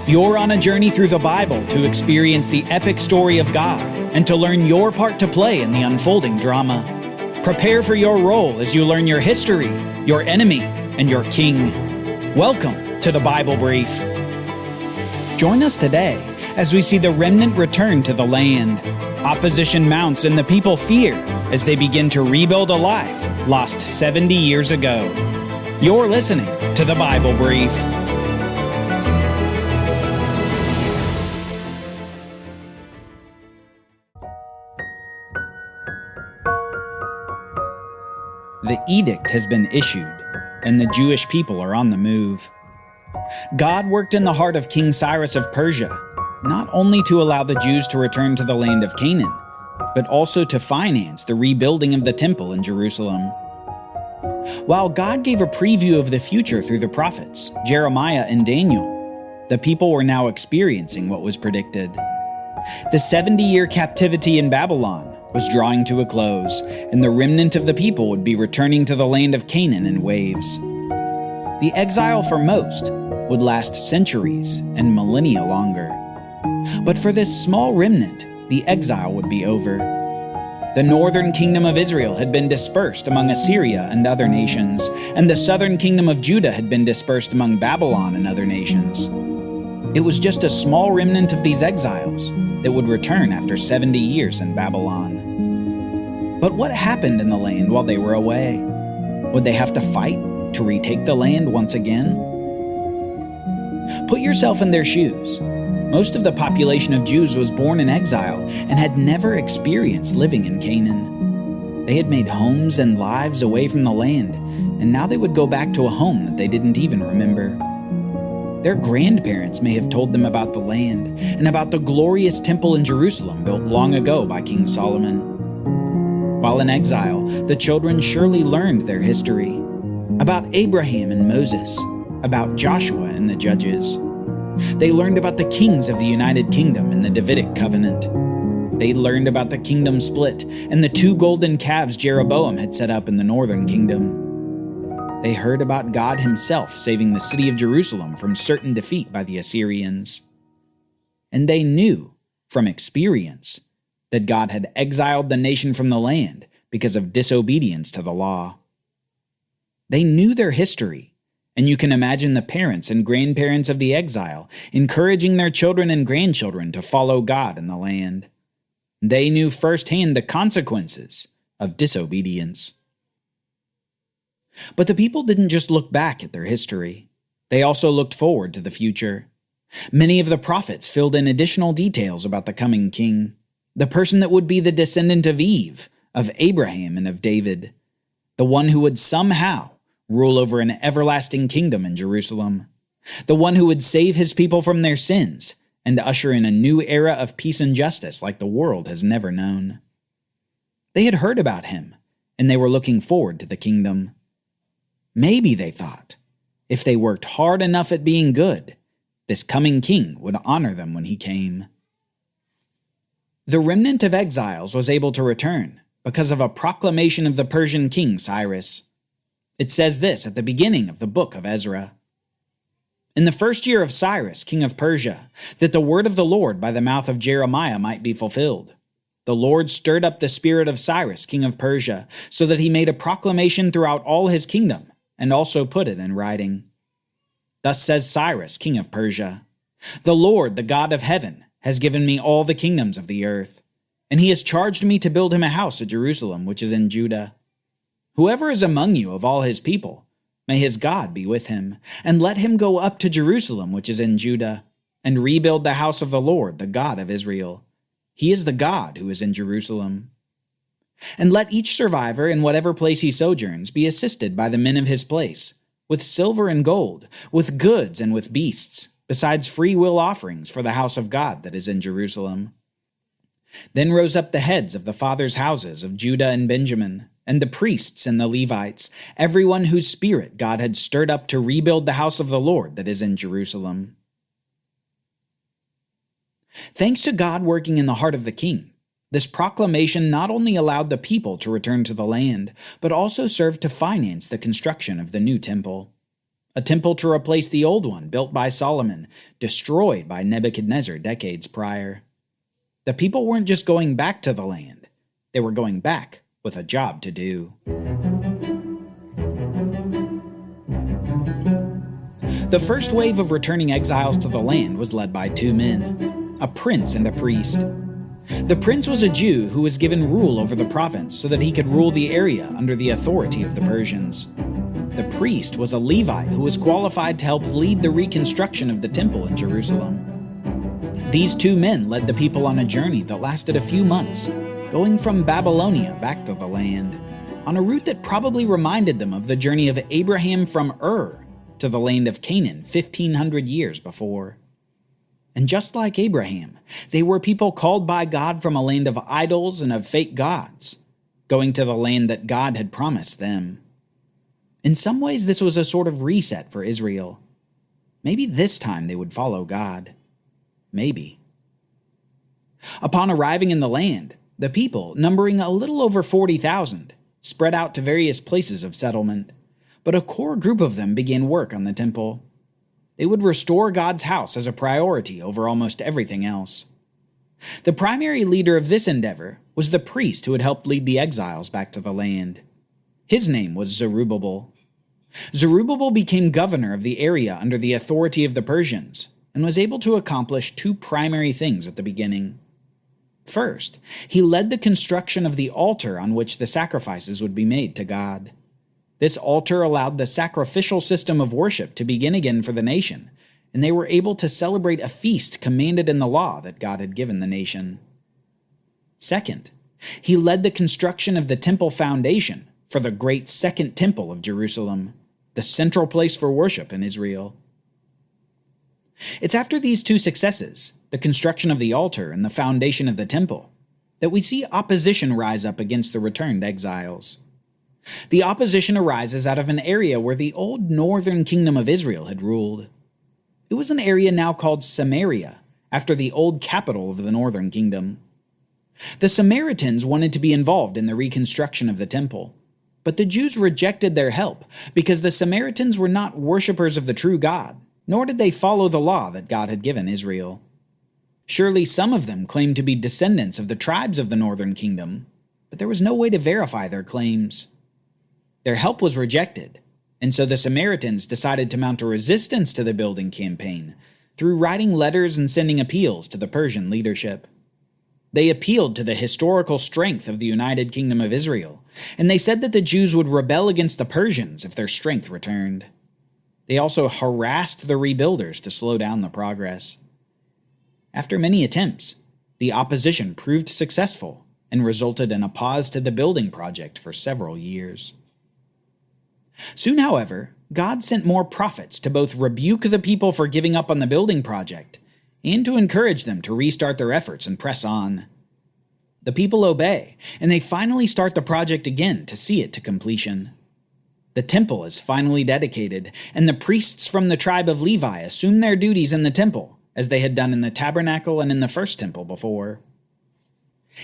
You're on a journey through the Bible to experience the epic story of God and to learn your part to play in the unfolding drama. Prepare for your role as you learn your history, your enemy, and your king. Welcome to the Bible Brief. Join us today as we see the remnant return to the land. Opposition mounts and the people fear as they begin to rebuild a life lost 70 years ago. You're listening to the Bible Brief. The edict has been issued, and the Jewish people are on the move. God worked in the heart of King Cyrus of Persia, not only to allow the Jews to return to the land of Canaan, but also to finance the rebuilding of the temple in Jerusalem. While God gave a preview of the future through the prophets, Jeremiah and Daniel, the people were now experiencing what was predicted. The 70-year captivity in Babylon was drawing to a close, and the remnant of the people would be returning to the land of Canaan in waves. The exile for most would last centuries and millennia longer. But for this small remnant, the exile would be over. The northern kingdom of Israel had been dispersed among Assyria and other nations, and the southern kingdom of Judah had been dispersed among Babylon and other nations. It was just a small remnant of these exiles that would return after 70 years in Babylon. But what happened in the land while they were away? Would they have to fight to retake the land once again? Put yourself in their shoes. Most of the population of Jews was born in exile and had never experienced living in Canaan. They had made homes and lives away from the land, and now they would go back to a home that they didn't even remember. Their grandparents may have told them about the land and about the glorious temple in Jerusalem built long ago by King Solomon. While in exile, the children surely learned their history, about Abraham and Moses, about Joshua and the Judges. They learned about the kings of the United Kingdom and the Davidic covenant. They learned about the kingdom split and the 2 golden calves Jeroboam had set up in the northern kingdom. They heard about God himself saving the city of Jerusalem from certain defeat by the Assyrians. And they knew, from experience, that God had exiled the nation from the land because of disobedience to the law. They knew their history, and you can imagine the parents and grandparents of the exile encouraging their children and grandchildren to follow God in the land. They knew firsthand the consequences of disobedience. But the people didn't just look back at their history. They also looked forward to the future. Many of the prophets filled in additional details about the coming king, the person that would be the descendant of Eve, of Abraham, and of David, the one who would somehow rule over an everlasting kingdom in Jerusalem, the one who would save his people from their sins and usher in a new era of peace and justice like the world has never known. They had heard about him, and they were looking forward to the kingdom. Maybe, they thought, if they worked hard enough at being good, this coming king would honor them when he came. The remnant of exiles was able to return because of a proclamation of the Persian king Cyrus. It says this at the beginning of the book of Ezra. In the first year of Cyrus, king of Persia, that the word of the Lord by the mouth of Jeremiah might be fulfilled, the Lord stirred up the spirit of Cyrus, king of Persia, so that he made a proclamation throughout all his kingdom, and also put it in writing. Thus says Cyrus, king of Persia, the Lord, the God of heaven, has given me all the kingdoms of the earth, and he has charged me to build him a house at Jerusalem, which is in Judah. Whoever is among you of all his people, may his God be with him, and let him go up to Jerusalem, which is in Judah, and rebuild the house of the Lord, the God of Israel. He is the God who is in Jerusalem. And let each survivor in whatever place he sojourns be assisted by the men of his place, with silver and gold, with goods and with beasts, besides free will offerings for the house of God that is in Jerusalem. Then rose up the heads of the fathers' houses of Judah and Benjamin, and the priests and the Levites, everyone whose spirit God had stirred up to rebuild the house of the Lord that is in Jerusalem. Thanks to God working in the heart of the king, this proclamation not only allowed the people to return to the land, but also served to finance the construction of the new temple. a temple to replace the old one built by Solomon, destroyed by Nebuchadnezzar decades prior. The people weren't just going back to the land, they were going back with a job to do. The first wave of returning exiles to the land was led by two men, a prince and a priest. The prince was a Jew who was given rule over the province so that he could rule the area under the authority of the Persians. The priest was a Levite who was qualified to help lead the reconstruction of the temple in Jerusalem. These two men led the people on a journey that lasted a few months, going from Babylonia back to the land, on a route that probably reminded them of the journey of Abraham from Ur to the land of Canaan 1,500 years before. And just like Abraham, they were people called by God from a land of idols and of fake gods, going to the land that God had promised them. In some ways, this was a sort of reset for Israel. Maybe this time they would follow God. Maybe. Upon arriving in the land, the people, numbering a little over 40,000, spread out to various places of settlement, but a core group of them began work on the temple. They would restore God's house as a priority over almost everything else. The primary leader of this endeavor was the priest who had helped lead the exiles back to the land. His name was Zerubabbel. Zerubabbel became governor of the area under the authority of the Persians and was able to accomplish two primary things at the beginning. First, he led the construction of the altar on which the sacrifices would be made to God. This altar allowed the sacrificial system of worship to begin again for the nation, and they were able to celebrate a feast commanded in the law that God had given the nation. Second, he led the construction of the temple foundation for the great Second Temple of Jerusalem, the central place for worship in Israel. It's after these two successes, the construction of the altar and the foundation of the temple, that we see opposition rise up against the returned exiles. The opposition arises out of an area where the old northern kingdom of Israel had ruled. It was an area now called Samaria, after the old capital of the northern kingdom. The Samaritans wanted to be involved in the reconstruction of the temple, but the Jews rejected their help because the Samaritans were not worshippers of the true God, nor did they follow the law that God had given Israel. Surely some of them claimed to be descendants of the tribes of the northern kingdom, but there was no way to verify their claims. Their help was rejected, and so the Samaritans decided to mount a resistance to the building campaign through writing letters and sending appeals to the Persian leadership. They appealed to the historical strength of the United Kingdom of Israel, and they said that the Jews would rebel against the Persians if their strength returned. They also harassed the rebuilders to slow down the progress. After many attempts, the opposition proved successful and resulted in a pause to the building project for several years. Soon, however, God sent more prophets to both rebuke the people for giving up on the building project and to encourage them to restart their efforts and press on. The people obey, and they finally start the project again to see it to completion. The temple is finally dedicated, and the priests from the tribe of Levi assume their duties in the temple, as they had done in the tabernacle and in the first temple before.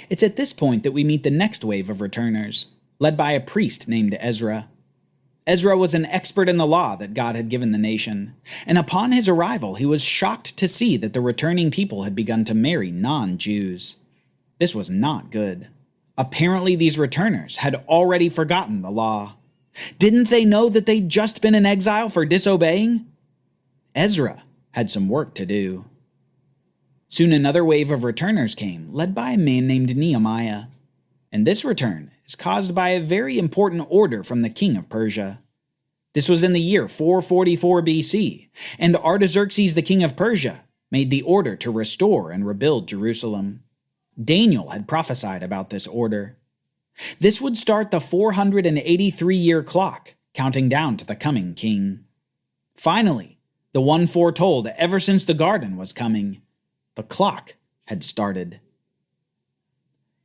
It's at this point that we meet the next wave of returners, led by a priest named Ezra. Ezra was an expert in the law that God had given the nation, and upon his arrival he was shocked to see that the returning people had begun to marry non-Jews. This was not good. Apparently these returners had already forgotten the law. Didn't they know that they'd just been in exile for disobeying? Ezra had some work to do. Soon another wave of returners came, led by a man named Nehemiah. And this return is caused by a very important order from the king of Persia. This was in the year 444 BC, and Artaxerxes the king of Persia made the order to restore and rebuild Jerusalem. Daniel had prophesied about this order. This would start the 483-year clock, counting down to the coming king. Finally, the one foretold ever since the garden was coming, the clock had started.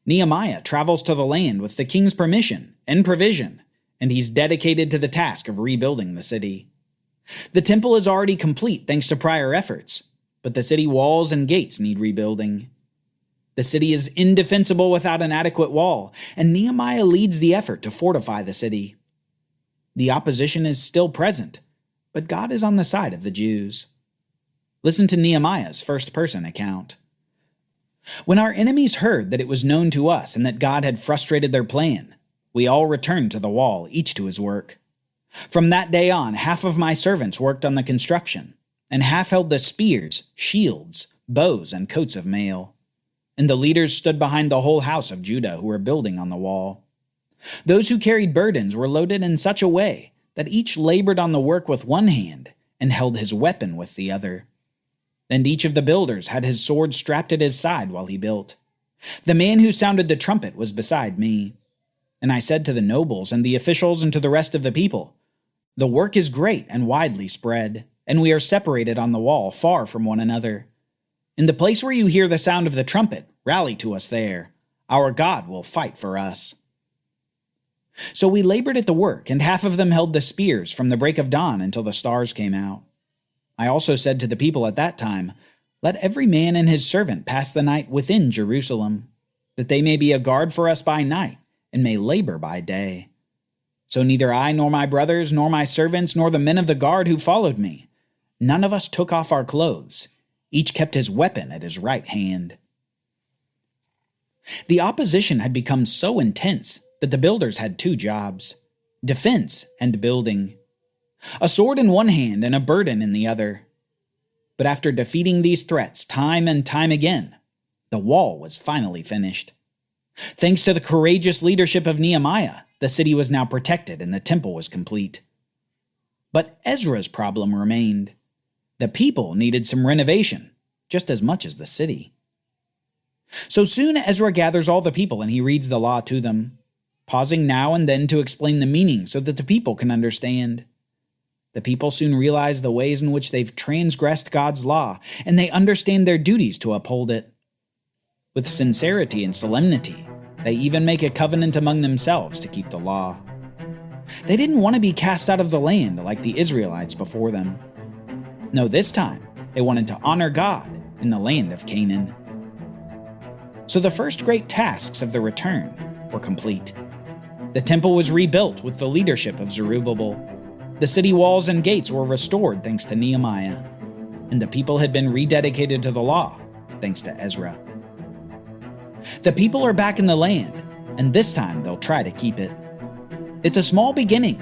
Nehemiah travels to the land with the king's permission and provision, and he's dedicated to the task of rebuilding the city. The temple is already complete thanks to prior efforts, but the city walls and gates need rebuilding. The city is indefensible without an adequate wall, and Nehemiah leads the effort to fortify the city. The opposition is still present, but God is on the side of the Jews. Listen to Nehemiah's first-person account. When our enemies heard that it was known to us and that God had frustrated their plan, we all returned to the wall, each to his work. From that day on, half of my servants worked on the construction, and half held the spears, shields, bows, and coats of mail. And the leaders stood behind the whole house of Judah who were building on the wall. Those who carried burdens were loaded in such a way that each labored on the work with one hand and held his weapon with the other. And each of the builders had his sword strapped at his side while he built. The man who sounded the trumpet was beside me. And I said to the nobles and the officials and to the rest of the people, "The work is great and widely spread, and we are separated on the wall, far from one another. In the place where you hear the sound of the trumpet, rally to us there. Our God will fight for us." So we labored at the work, and half of them held the spears from the break of dawn until the stars came out. I also said to the people at that time, "Let every man and his servant pass the night within Jerusalem, that they may be a guard for us by night, and may labor by day." So neither I nor my brothers nor my servants nor the men of the guard who followed me, none of us took off our clothes. Each kept his weapon at his right hand. The opposition had become so intense that the builders had two jobs: defense and building. A sword in one hand and a burden in the other. But after defeating these threats time and time again, the wall was finally finished. Thanks to the courageous leadership of Nehemiah, the city was now protected and the temple was complete. But Ezra's problem remained. The people needed some renovation, just as much as the city. So soon Ezra gathers all the people and he reads the law to them, pausing now and then to explain the meaning so that the people can understand. The people soon realize the ways in which they've transgressed God's law, and they understand their duties to uphold it. With sincerity and solemnity, they even make a covenant among themselves to keep the law. They didn't want to be cast out of the land like the Israelites before them. No, this time, they wanted to honor God in the land of Canaan. So the first great tasks of the return were complete. The temple was rebuilt with the leadership of Zerubabbel. The city walls and gates were restored thanks to Nehemiah. And the people had been rededicated to the law thanks to Ezra. The people are back in the land, and this time they'll try to keep it. It's a small beginning,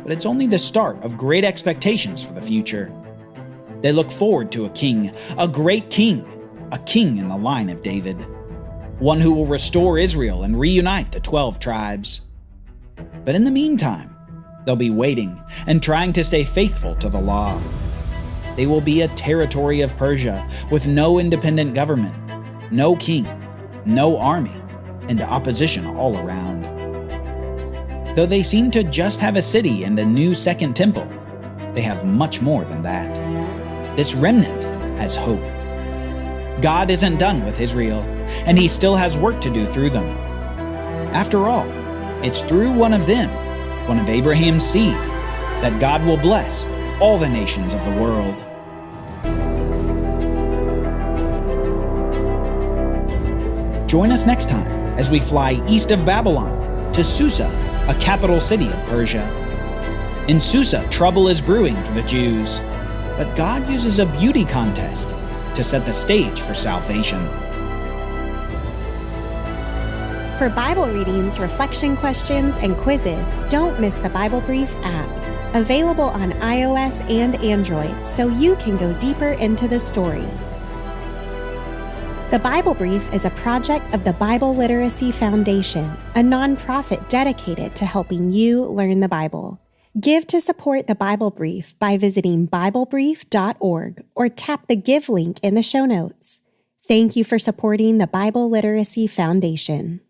but it's only the start of great expectations for the future. They look forward to a king, a great king, a king in the line of David, one who will restore Israel and reunite the 12 tribes. But in the meantime, they'll be waiting and trying to stay faithful to the law. They will be a territory of Persia with no independent government, no king, no army, and opposition all around. Though they seem to just have a city and a new second temple, they have much more than that. This remnant has hope. God isn't done with Israel, and he still has work to do through them. After all, it's through one of them, one of Abraham's seed, that God will bless all the nations of the world. Join us next time as we fly east of Babylon to Susa, a capital city of Persia. In Susa, trouble is brewing for the Jews, but God uses a beauty contest to set the stage for salvation. For Bible readings, reflection questions, and quizzes, don't miss the Bible Brief app, available on iOS and Android, so you can go deeper into the story. The Bible Brief is a project of the Bible Literacy Foundation, a nonprofit dedicated to helping you learn the Bible. Give to support the Bible Brief by visiting BibleBrief.org or tap the Give link in the show notes. Thank you for supporting the Bible Literacy Foundation.